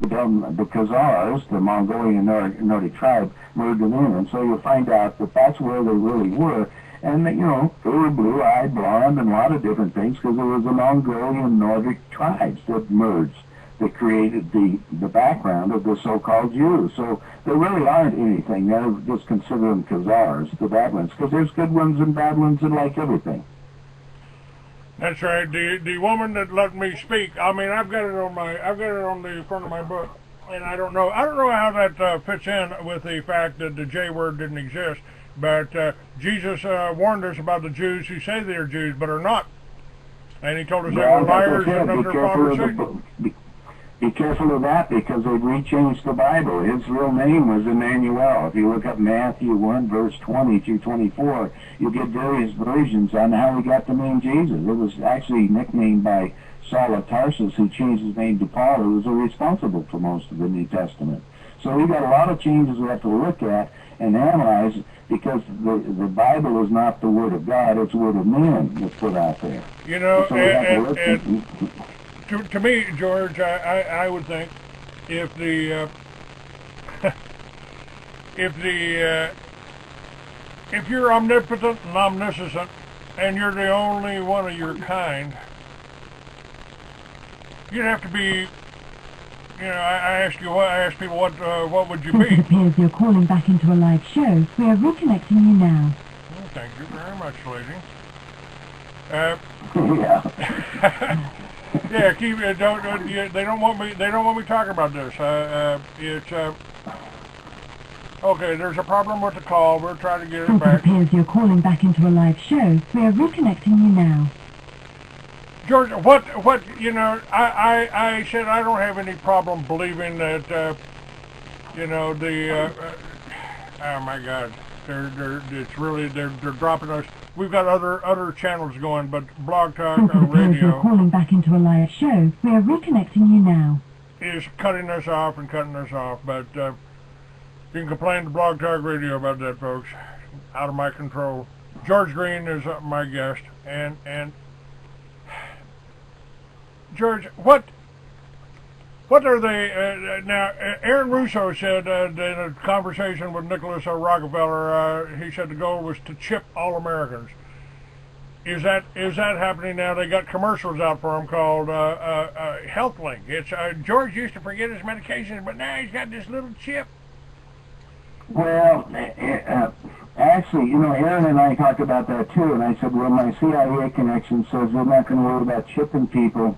the Khazars, the Mongolian Nordic tribe, moved them in. And so you'll find out that that's where they really were. And, you know, they were blue-eyed, blonde, and a lot of different things because it was the Mongolian Nordic tribes that merged, that created the background of the so-called Jews. So there really aren't anything. They're just consider them Khazars, the bad ones, because there's good ones and bad ones and like everything. That's right. The woman that let me speak. I mean, I've got it on the front of my book, and I don't know how that fits in with the fact that the J word didn't exist. But Jesus warned us about the Jews who say they're Jews but are not, and he told us they were liars and of their father Satan. Be careful of that because they've rechanged the Bible. His real name was Emmanuel. If you look up Matthew 1, verse 20 through 24, you'll get various versions on how he got the name Jesus. It was actually nicknamed by Saul of Tarsus, who changed his name to Paul, who was responsible for most of the New Testament. So we've got a lot of changes we have to look at and analyze because the Bible is not the Word of God, it's the Word of man that's put out there. You know, and to me, George, I would think if the if you're omnipotent and omniscient and you're the only one of your kind, you'd have to be. You know, I ask people what would you be? It appears you're calling back into a live show. We are reconnecting you now. Well, thank you very much, lady. Yeah. Yeah, keep they don't want me talking about this. Okay. There's a problem with the call. We're trying to get it back. It appears you're calling back into a live show. We are reconnecting you now. George, what you know? I said I don't have any problem believing that. You know the. Oh my God, they're dropping us. We've got other channels going, but Blog Talk Radio. You're calling back into a live show. We are reconnecting you now. Is cutting us off, but you can complain to Blog Talk Radio about that, folks. Out of my control. George Green is my guest, and George, what are they now? Aaron Russo said in a conversation with Nicholas Rockefeller, he said the goal was to chip all Americans. Is that happening now? They got commercials out for him called HealthLink. It's George used to forget his medications, but now he's got this little chip. Well, actually, you know, Aaron and I talked about that too, and I said, well, my CIA connection says we're not going to worry about chipping people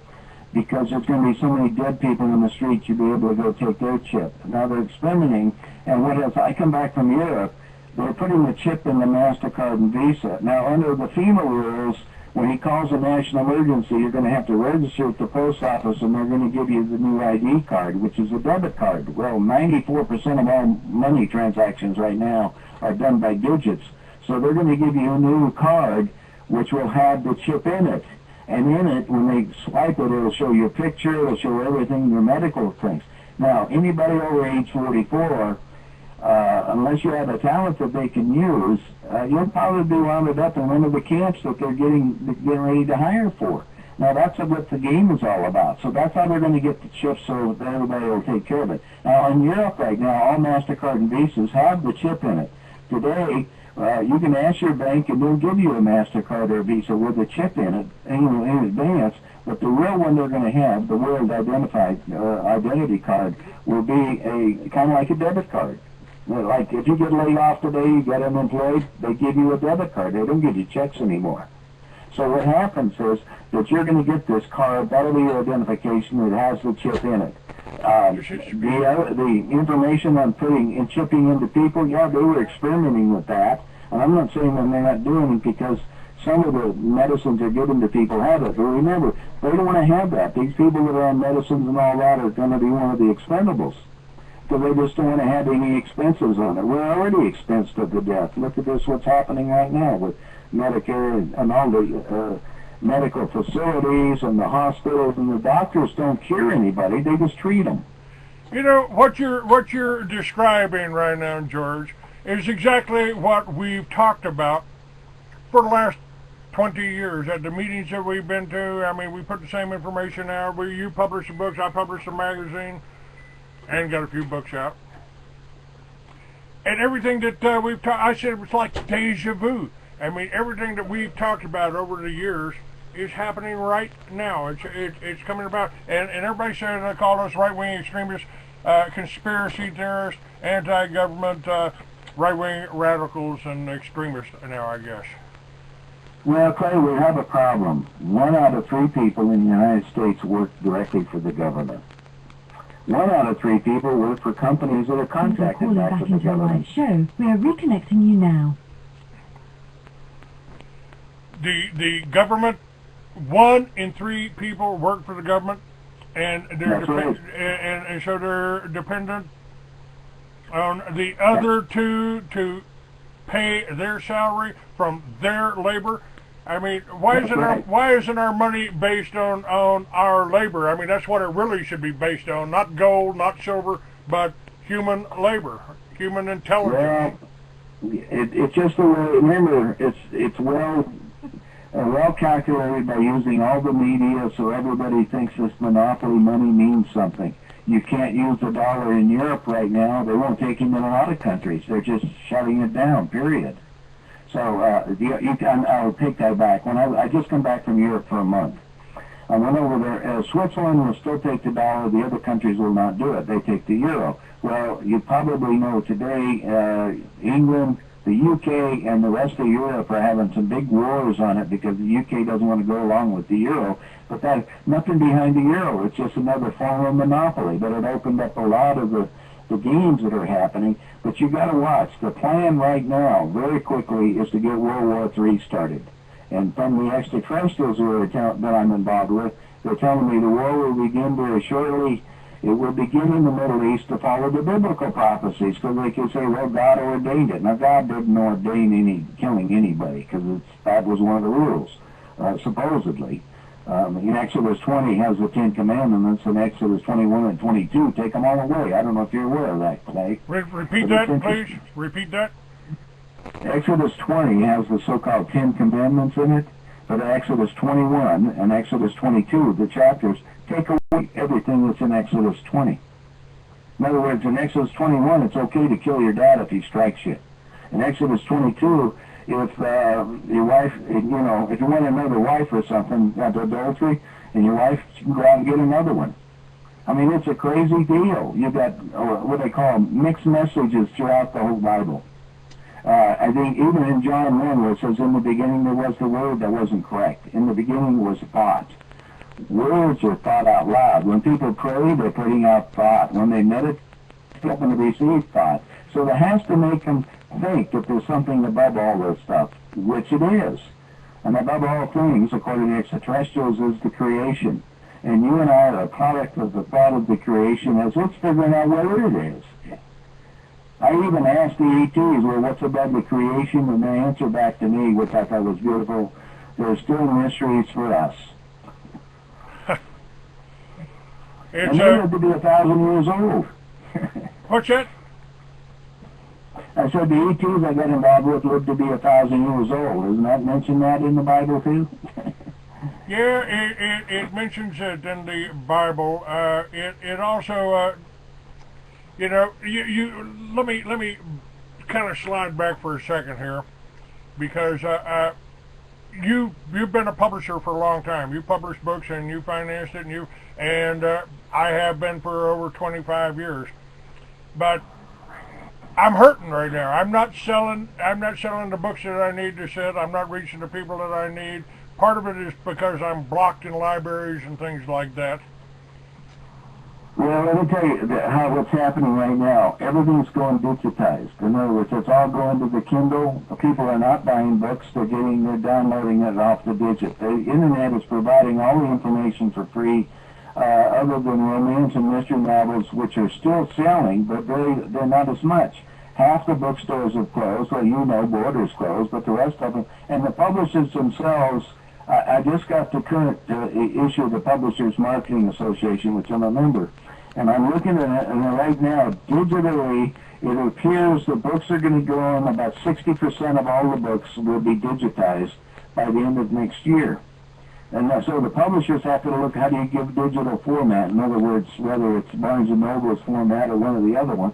because there's going to be so many dead people in the streets, you'll be able to go take their chip. Now they're experimenting, and what else? I come back from Europe, they're putting the chip in the MasterCard and Visa. Now under the FEMA rules, when he calls a national emergency, you're going to have to register at the post office, and they're going to give you the new ID card, which is a debit card. Well, 94% of all money transactions right now are done by digits. So they're going to give you a new card, which will have the chip in it. And in it, when they swipe it, it'll show your picture, it'll show everything, your medical things. Now, anybody over age 44, unless you have a talent that they can use, you'll probably be rounded up in one of the camps that they're getting ready to hire for. Now, that's what the game is all about. So that's how they're going to get the chip so that everybody will take care of it. Now, in Europe right now, all MasterCard and Visas have the chip in it. Today, you can ask your bank and they'll give you a MasterCard or a Visa with a chip in it in advance, but the real one they're going to have, the World Identity Card, will be a kind of like a debit card. Like if you get laid off today, you get unemployed, they give you a debit card. They don't give you checks anymore. So what happens is that you're going to get this card, that'll be your identification, it has the chip in it. The information on putting and chipping into people, yeah, they were experimenting with that. And I'm not saying that they're not doing it because some of the medicines they're giving to people have it. But remember, they don't want to have that. These people that are on medicines and all that are going to be one of the expendables. Because they just don't want to have any expenses on it. We're already expensed to death. Look at this, what's happening right now with Medicare and all the medical facilities and the hospitals, and the doctors don't cure anybody, they just treat them. You know, what you're describing right now, George, is exactly what we've talked about for the last 20 years at the meetings that we've been to. I mean, we put the same information out. You publish the books, I publish the magazine. and got a few books out. And everything that we've talked, I said it was like deja vu. I mean, everything that we've talked about over the years is happening right now. It's coming about, and everybody said they called us right-wing extremists, conspiracy theorists, anti-government, right-wing radicals, and extremists now, I guess. Well, Clay, we have a problem. 1 out of 3 people in the United States work directly for the government. 1 out of 3 people work for companies that are contracted Calling back back to the into a live government. show. We are reconnecting you now. The government, 1 in 3 people work for the government, and they're That's right. and so they're dependent on the other 2 to pay their salary from their labor. I mean, why That's isn't right. why isn't our money based on our labor? I mean, that's what it really should be based on, not gold, not silver, but human labor, human intelligence. Well, it's just the way. Remember, it's well calculated by using all the media, so everybody thinks this monopoly money means something. You can't use the dollar in Europe right now. They won't take him in a lot of countries. They're just shutting it down. Period. So I'll take that back. When I just come back from Europe for a month, I went over there. Switzerland will still take the dollar. The other countries will not do it. They take the euro. Well, you probably know today, England, the UK, and the rest of Europe are having some big wars on it because the UK doesn't want to go along with the euro. But that's nothing behind the euro. It's just another form of monopoly. But it opened up a lot of the games that are happening. But you got to watch. The plan right now, very quickly, is to get World War III started. And from the extraterrestrials that I'm involved with, they're telling me the war will begin very shortly. It will begin in the Middle East to follow the biblical prophecies, because they can say, well, God ordained it. Now, God didn't ordain killing anybody, because that was one of the rules, supposedly. In Exodus 20 has the 10 Commandments, and Exodus 21 and 22 take them all away. I don't know if you're aware of that, Clay. Repeat that, please. Repeat that. Exodus 20 has the so-called 10 Commandments in it, but Exodus 21 and Exodus 22, the chapters, take away everything that's in Exodus 20. In other words, in Exodus 21, it's okay to kill your dad if he strikes you. In Exodus 22, if your wife, if you want another wife or something, that's adultery, and your wife, you can go out and get another one. I mean, it's a crazy deal. You've got what they call mixed messages throughout the whole Bible. I think even in John 1, where it says, in the beginning there was the Word, that wasn't correct. In the beginning was thought. Words are thought out loud. When people pray, they're putting out thought. When they meditate, they're open to receive thought. So that has to make them think that there's something above all this stuff, which it is. And above all things, according to extraterrestrials, is the creation. And you and I are a product of the thought of the creation as it's figuring out what it is. I even asked the ETs, well, what's above the creation? And they answered back to me, which I thought was beautiful. There's still mysteries for us. And they live to be 1,000 years old. What's that? I said the ETs I got involved with lived to be 1,000 years old. Isn't that mentioned that in the Bible too? Yeah, it mentions it in the Bible. It also, let me kind of slide back for a second here, because you've been a publisher for a long time. You published books and you financed it, and I have been for over 25 years. But I'm hurting right now. I'm not selling the books that I need to sell. I'm not reaching the people that I need. Part of it is because I'm blocked in libraries and things like that. Well, let me tell you what's happening right now. Everything's going digitized. In other words, it's all going to the Kindle. People are not buying books. They're downloading it off the digit. The internet is providing all the information for free, other than romance and mystery novels, which are still selling, but they're not as much. Half the bookstores have closed. Well, Borders closed, but the rest of them, and the publishers themselves. I just got the current issue of the Publishers Marketing Association, which I'm a member, and I'm looking at it, and right now, digitally, it appears the books are going to go on. About 60% of all the books will be digitized by the end of next year. And so the publishers have to look, how do you give digital format? In other words, whether it's Barnes & Noble's format or one of the other ones,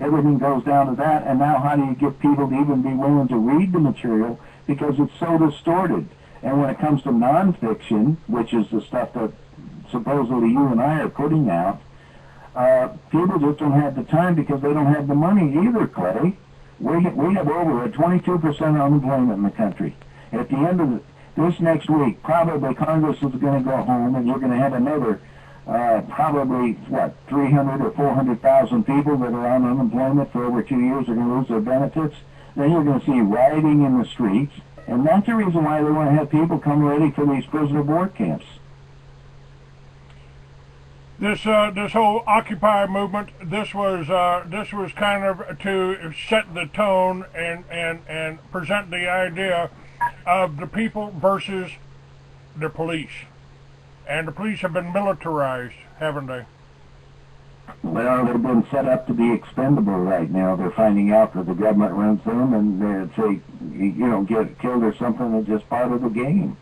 everything goes down to that. And now how do you get people to even be willing to read the material because it's so distorted? And when it comes to nonfiction, which is the stuff that supposedly you and I are putting out, people just don't have the time because they don't have the money either, Clay. We have over a 22% unemployment in the country. At the end of this next week, probably Congress is going to go home, and you're going to have another probably, 300 or 400,000 people that are on unemployment for over 2 years are going to lose their benefits. Then you're going to see rioting in the streets, and that's the reason why they want to have people come ready for these prisoner of war camps. This whole Occupy movement, this was kind of to set the tone and present the idea of the people versus the police. And the police have been militarized, haven't they? Well, they've been set up to be expendable right now. They're finding out that the government runs them, and they say, you don't get killed or something, it's just part of the game.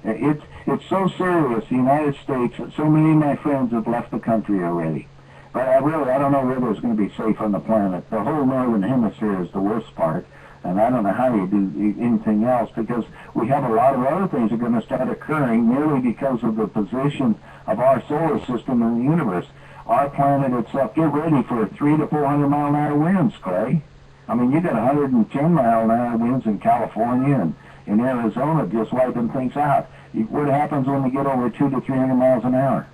It's so serious, the United States, so many of my friends have left the country already. But I don't know whether it's going to be safe on the planet. The whole northern hemisphere is the worst part, and I don't know how you do anything else, because we have a lot of other things that are going to start occurring merely because of the position of our solar system in the universe. Our planet itself, get ready for 300 to 400 mile an hour winds, Clay. I mean, you got 110 mile an hour winds in California and in Arizona just wiping things out. What happens when we get over 200 to 300 miles an hour?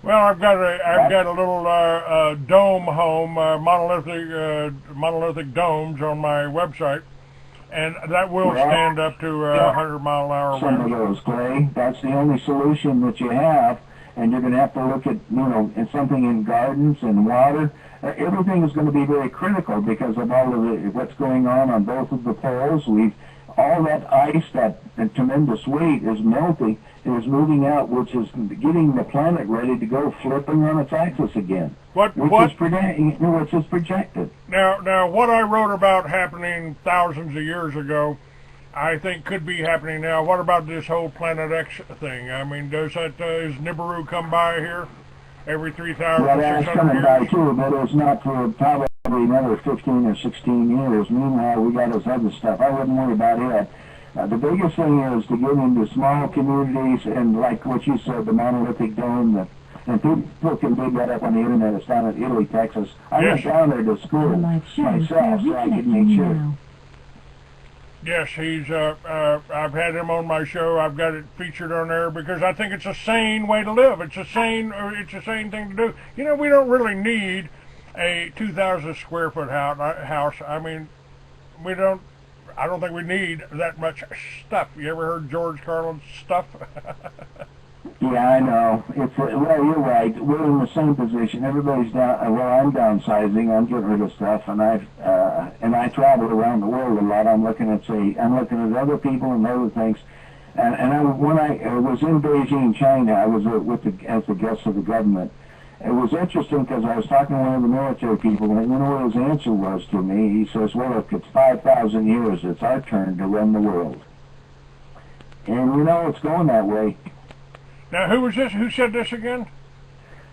Well, I've got a little dome home, monolithic domes on my website, and that will stand up to 100 mile an hour some winds. of those, Clay. That's the only solution that you have, and you're going to have to look at, in something in gardens and water. Everything is going to be very critical because of all of what's going on both of the poles. All that ice, that tremendous weight is melting, is moving out, which is getting the planet ready to go flipping on its axis again. Which is projected. Now, what I wrote about happening thousands of years ago, I think could be happening now. What about this whole Planet X thing? I mean, does Nibiru come by here every 3,600 years? Well, that's coming by years? too, but it's not for probably another 15 or 16 years. Meanwhile, we got this other stuff. I wouldn't worry about it. The biggest thing is to get into small communities and, like what you said, the monolithic dome, and people can dig that up on the internet. It's down in Italy, Texas. I went down there to school myself so I could make sure. Yes, I've had him on my show. I've got it featured on there because I think it's a sane way to live. It's a sane thing to do. We don't really need a 2,000 square foot house. I mean, I don't think we need that much stuff. You ever heard George Carlin's stuff? Yeah, I know. Well, you're right. We're in the same position. Everybody's down. Well, I'm downsizing. I'm getting rid of stuff, and I travel around the world a lot. I'm looking at other people and other things. When I was in Beijing, China, I was as a guest of the government. It was interesting because I was talking to one of the military people, and you know what his answer was to me? He says, well, if it's 5,000 years, it's our turn to run the world. And it's going that way. Now, who was this? Who said this again?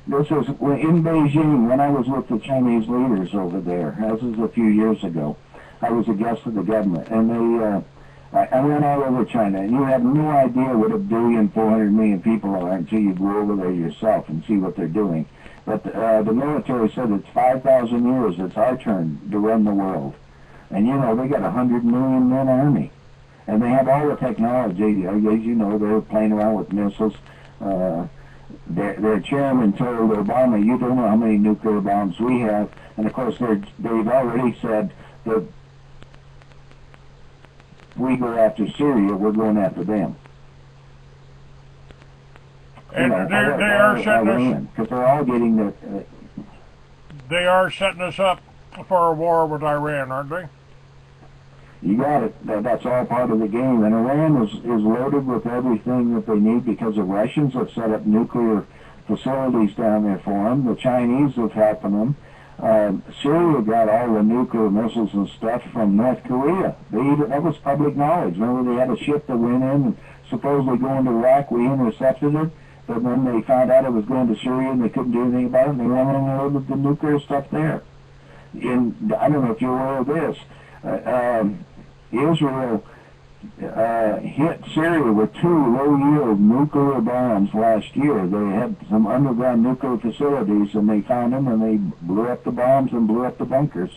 This was in Beijing when I was with the Chinese leaders over there. This was a few years ago. I was a guest of the government, and I went all over China, and you have no idea what 1,400,000,000 people are until you go over there yourself and see what they're doing. But the military said it's 5,000 years. It's our turn to run the world. And they got 100 million men army, and they have all the technology. As you know, they're playing around with missiles. Their chairman told Obama, "You don't know how many nuclear bombs we have." And of course, they've already said that we go after Syria, we're going after them. And they are setting us. Because they're all getting the. They are setting us up for a war with Iran, aren't they? You got it. That's all part of the game. And Iran is loaded with everything that they need because the Russians have set up nuclear facilities down there for them. The Chinese have helped them. Syria got all the nuclear missiles and stuff from North Korea. That was public knowledge. Remember, they had a ship that went in and supposedly going to Iraq. We intercepted it, but when they found out it was going to Syria and they couldn't do anything about it, they went in and loaded the nuclear stuff there. I don't know if you're aware of this. Israel hit Syria with 2 low-yield nuclear bombs last year. They had some underground nuclear facilities, and they found them, and they blew up the bombs and blew up the bunkers.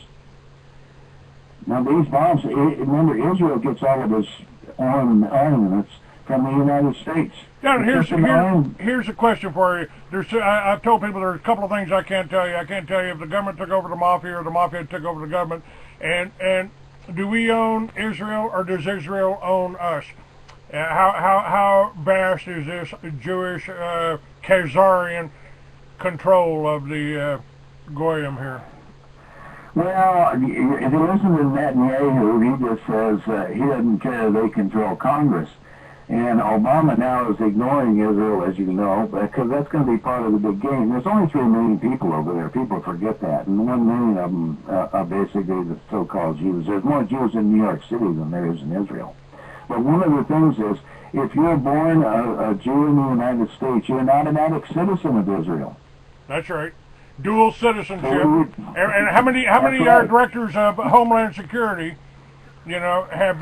Now, these bombs, remember, Israel gets all of its armaments from the United States. Yeah, here's a question for you. I've told people there's a couple of things I can't tell you. I can't tell you if the government took over the mafia or the mafia took over the government. And do we own Israel or does Israel own us? How vast is this Jewish Khazarian control of the Goyim here? Well, if you listen to Netanyahu, he just says he doesn't care they control Congress. And Obama now is ignoring Israel, as you know, because that's going to be part of the big game. There's only 3 million people over there. People forget that. And 1 million of them are basically the so-called Jews. There's more Jews in New York City than there is in Israel. But one of the things is, if you're born a Jew in the United States, you're an automatic citizen of Israel. That's right. Dual citizenship. And how many directors of Homeland Security, have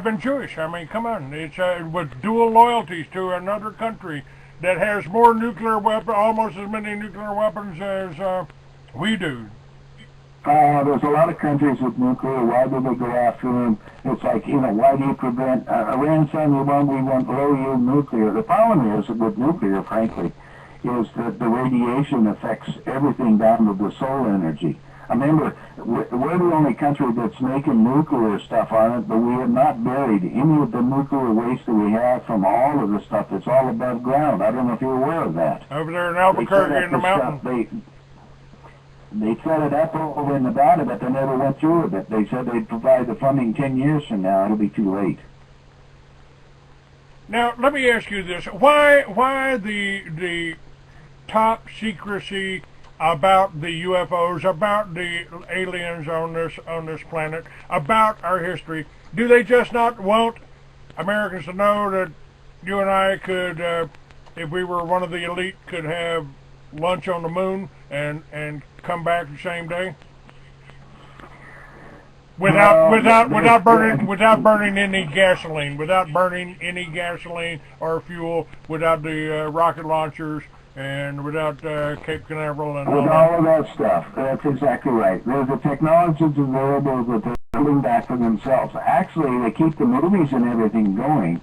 been Jewish? I mean, come on. It's with dual loyalties to another country that has more nuclear weapons, almost as many nuclear weapons as we do. There's a lot of countries with nuclear. Why do they go after them? It's like, why do you prevent Iran saying we want low-yield nuclear? The problem is with nuclear, frankly, is that the radiation affects everything down to the solar energy. I remember, we're the only country that's making nuclear stuff on it, but we have not buried any of the nuclear waste that we have from all of the stuff that's all above ground. I don't know if you're aware of that. Over there in Albuquerque in the mountain. They set it up over in Nevada, but they never went through with it. They said they'd provide the funding 10 years from now. It'll be too late. Now, let me ask you this. Why the top secrecy about the UFOs, about the aliens on this planet, about our history? Do they just not want Americans to know that you and I could, if we were one of the elite, could have lunch on the moon and come back the same day without burning any gasoline, or fuel, without the rocket launchers, and without Cape Canaveral and with all of that stuff? That's exactly right. There's the technologies available that they're building back for themselves. Actually, they keep the movies and everything going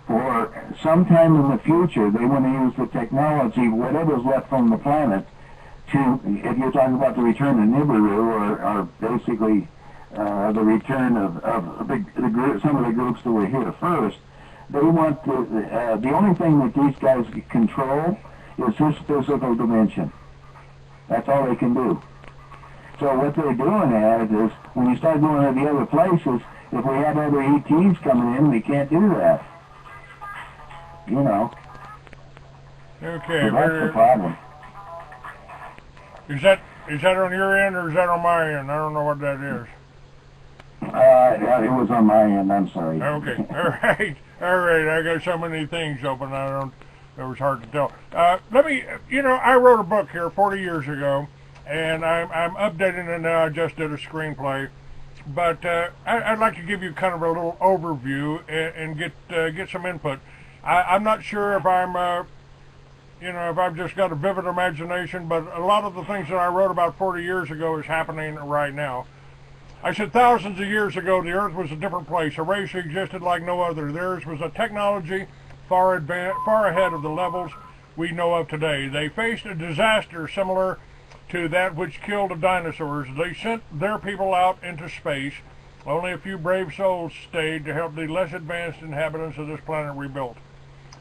for sometime in the future. They want to use the technology, whatever's left from the planet, to, if you're talking about the return of Nibiru, or basically the return of some of the groups that were here first. They want the only thing that these guys control is this physical dimension. That's all they can do. So what they're doing is, when you start going to the other places, if we have other ETs coming in, we can't do that. Okay. So that's the problem. Is that on your end or is that on my end? I don't know what that is. Yeah, it was on my end. I'm sorry. Okay. All right. I got so many things open. It was hard to tell. I wrote a book here 40 years ago, and I'm updating it now. I just did a screenplay, but I'd like to give you kind of a little overview and get some input. I'm not sure if I'm if I've just got a vivid imagination, but a lot of the things that I wrote about 40 years ago is happening right now. I said thousands of years ago, the Earth was a different place. A race existed like no other. Theirs was a technology far ahead of the levels we know of today. They faced a disaster similar to that which killed the dinosaurs. They sent their people out into space. Only a few brave souls stayed to help the less advanced inhabitants of this planet rebuild.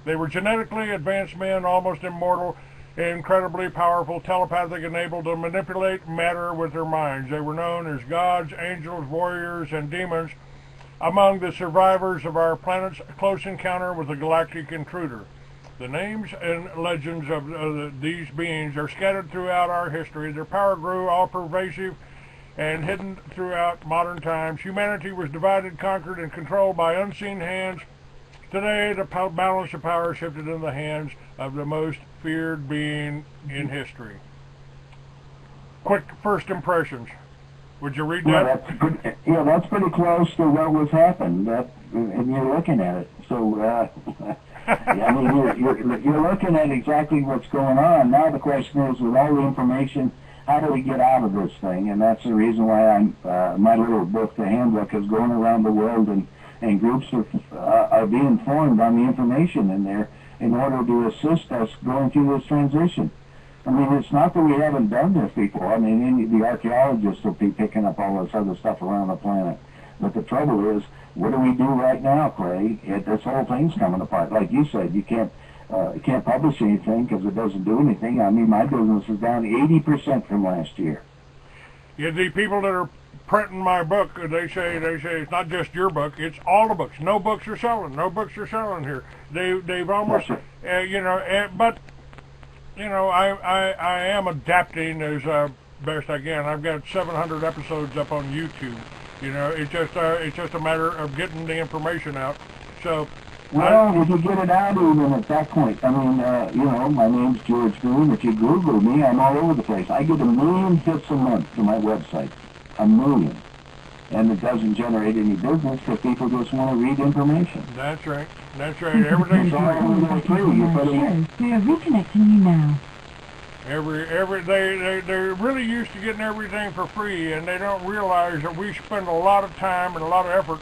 They were genetically advanced men, almost immortal, incredibly powerful, telepathic, and able to manipulate matter with their minds. They were known as gods, angels, warriors, and demons among the survivors of our planet's close encounter with a galactic intruder. The names and legends of these beings are scattered throughout our history. Their power grew all pervasive and hidden throughout modern times. Humanity was divided, conquered, and controlled by unseen hands. Today, the balance of power shifted in the hands of the most feared being in history. Quick first impressions. Would you read Well, that? that's pretty close to what was happened, and you're looking at it. So, I mean, you're looking at exactly what's going on. Now the question is, with all the information, how do we get out of this thing? And that's the reason why my little book, the handbook, is going around the world, and groups are being formed on the information in there in order to assist us going through this transition. I mean, it's not that we haven't done this before. I mean, the archaeologists will be picking up all this other stuff around the planet. But the trouble is, what do we do right now, Clay? This whole thing's coming apart. Like you said, you can't publish anything because it doesn't do anything. I mean, my business is down 80% from last year. Yeah, the people that are printing my book, they say it's not just your book, it's all the books. No books are selling. No books are selling here. They've almost, but you know, I am adapting as best I can. I've got 700 episodes up on YouTube. You know, it's just a matter of getting the information out. So, well, if you get it out even at that point, I mean, you know, my name's George Green. If you Google me, I'm all over the place. I get 1 million hits a month to my website. 1 million. And it doesn't generate any business because people just want to read information. That's right. That's right. Everything's all over free. We are reconnecting you now. They're really used to getting everything for free, and they don't realize that we spend a lot of time and a lot of effort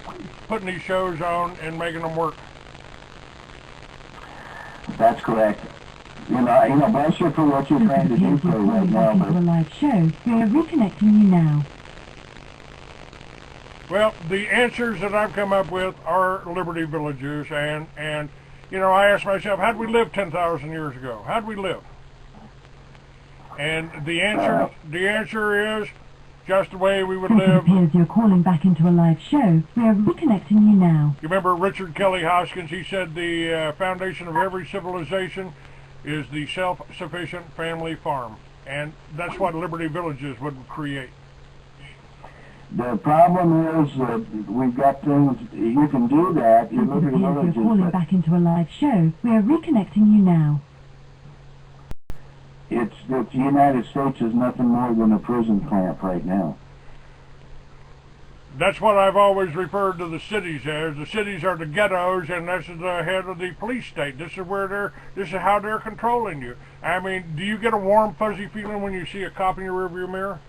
putting these shows on and making them work. That's correct. You know, bless you for what you're trying to do for right now. Back into a live show. We are reconnecting you now. Well, the answers that I've come up with are Liberty Villages, and you know, I asked myself, how'd we live 10,000 years ago? How'd we live? And the answer is just the way we would live. It appears you're calling back into a live show. We are reconnecting you now. You remember Richard Kelly Hoskins? He said the foundation of every civilization is the self-sufficient family farm, and that's what Liberty Villages would create. The problem is that we've got things, you can do that. You look at You're calling back into a live show. We are reconnecting you now. It's that the United States is nothing more than a prison camp right now. That's what I've always referred to the cities as. The cities are the ghettos, and this is the head of the police state. This is how they're controlling you. I mean, do you get a warm, fuzzy feeling when you see a cop in your rearview mirror?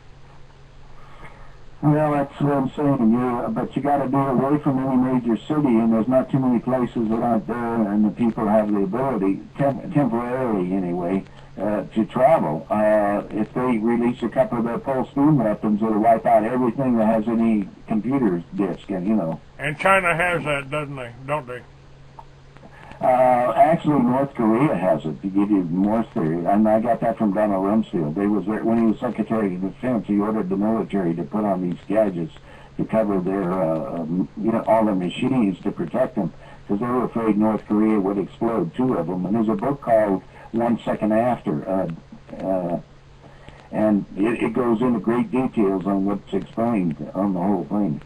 Well, that's what I'm saying. But you got to be away from any major city, and there's not too many places that aren't there, and the people have the ability, temporarily anyway, to travel. If they release a couple of their pulse beam weapons, it'll wipe out everything that has any computer disk, and you know. And China has that, doesn't they? Don't they? Actually, North Korea has it, to give you more theory. And I got that from Donald Rumsfeld. When he was Secretary of Defense, he ordered the military to put on these gadgets to cover their, all the machines to protect them, because they were afraid North Korea would explode, 2 of them. And there's a book called 1 Second After, and it goes into great details on what's explained on the whole thing.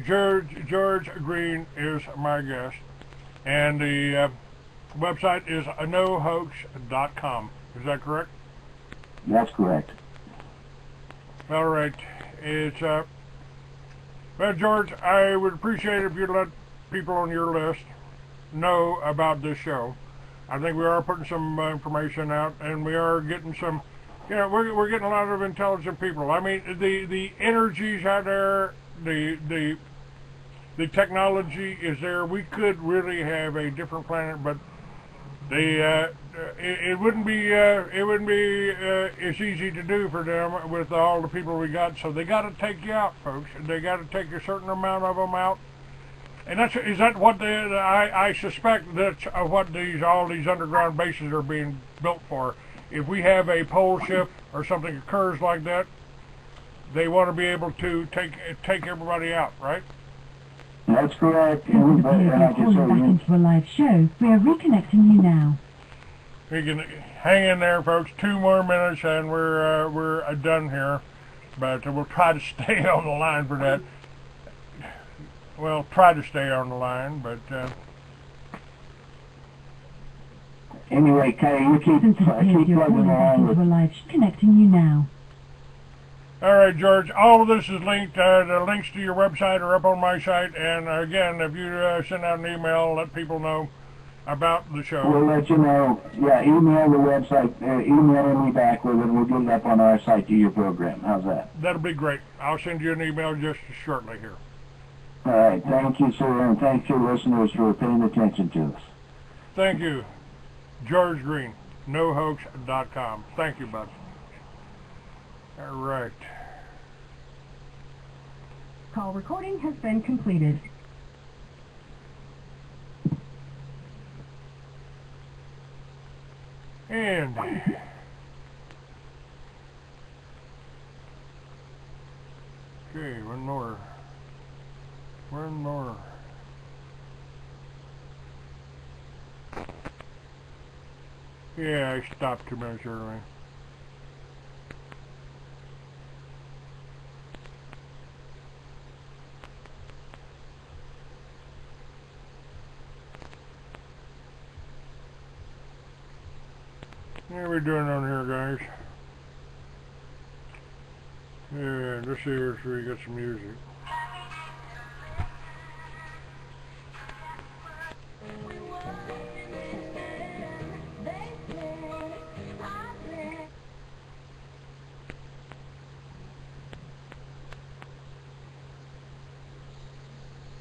George Green is my guest, and the website is nohoax.com. Is that correct? That's correct. All right. It's well, George, I would appreciate it if you'd let people on your list know about this show. I think we are putting some information out, and we are getting some. You know, we're getting a lot of intelligent people. I mean, the energy's out there. The technology is there. We could really have a different planet, but it wouldn't be as easy to do for them with all the people we got. So they got to take you out, folks. They got to take a certain amount of them out. And is that what I suspect that's what all these underground bases are being built for. If we have a pole shift or something occurs like that, they want to be able to take everybody out, right? That's correct. Thank you for And I calling just back say, into a live show. We are reconnecting you now. You can hang in there, folks. 2 more minutes, and we're done here. But we'll try to stay on the line for that. Well, try to stay on the line, but anyway, Kay, you keep Since it appears you're plugging calling back along into with. a live show, connecting you now. all right, George. All of this is linked. The links to your website are up on my site. And again, if you send out an email, let people know about the show. We'll let you know. Yeah, email the website. Email me back with it. We'll get it up on our site to your program. How's that? That'll be great. I'll send you an email just shortly here. All right. Thank you, sir, and thank you, listeners, for paying attention to us. Thank you, George Green, nohoax.com. Thank you, bud. All right. Call recording has been completed. And okay, one more. Yeah, I stopped 2 minutes early. What are we doing on here, guys? Yeah, let's see if we get some music.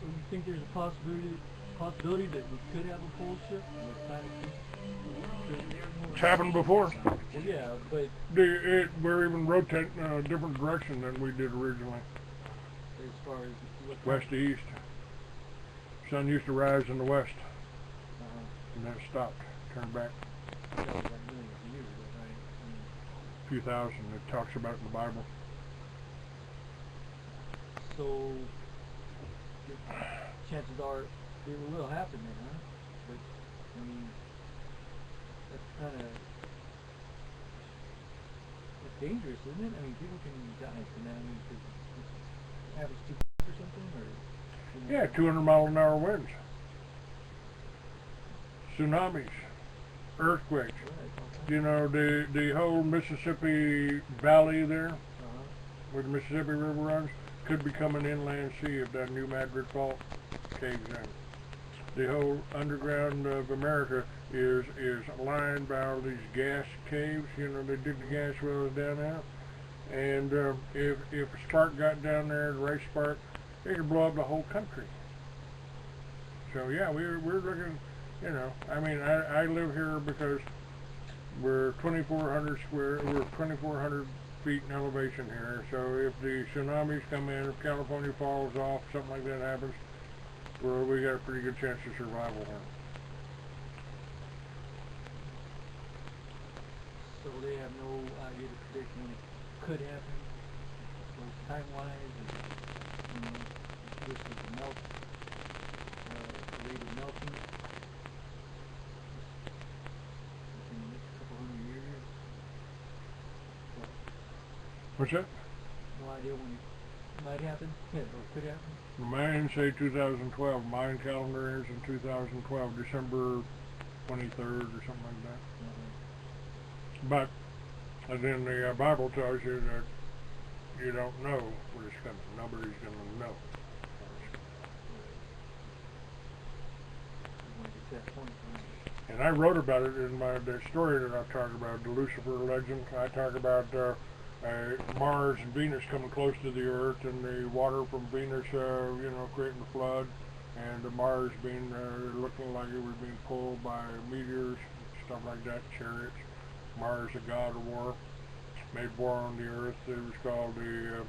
So you think there's a possibility that we could have a pole shift? It's happened before. Well, yeah, but We're even rotating a different direction than we did originally. as far as what West to east. Sun used to rise in the west, uh, and then it stopped, turned back that was like millions of years ago, right? I mean, a few thousand. It talks about it in the Bible. so the chances are it will happen then, huh? But I mean, that's kind of dangerous, isn't it? I mean, people can die from that. I mean, because it happens too fast or something, or you know, Yeah, 200-mile-an-hour winds, tsunamis, earthquakes. right, You know, the whole Mississippi Valley there, where the Mississippi River runs, could become an inland sea if that New Madrid Fault caves in. The whole underground of America is lined by all these gas caves. You know, they dig the gas wells down there, and if a spark got down there, the right spark, it could blow up the whole country. So yeah, we're looking. You know, I mean, I live here because we're 2,400 feet in elevation here. So if the tsunamis come in, if California falls off, something like that happens, well, we got a pretty good chance of survival here. so they have no idea to predict when it could happen, both time-wise, and, you know, this is the melt, the rate of melting in the next couple hundred years. But What's that? no idea when it might happen, yeah, or could happen. The Mayans say 2012. Mayan calendar ends in 2012, December 23rd or something like that. But then the Bible tells you that you don't know when it's coming. Nobody's going to know. When it gets to that point, And I wrote about it in the story that I talked about, the Lucifer legend. I talk about Mars and Venus coming close to the Earth, and the water from Venus, you know, creating the flood, and the Mars being looking like it was being pulled by meteors, stuff like that, chariots. Mars, the god of war, made war on the Earth. It was called the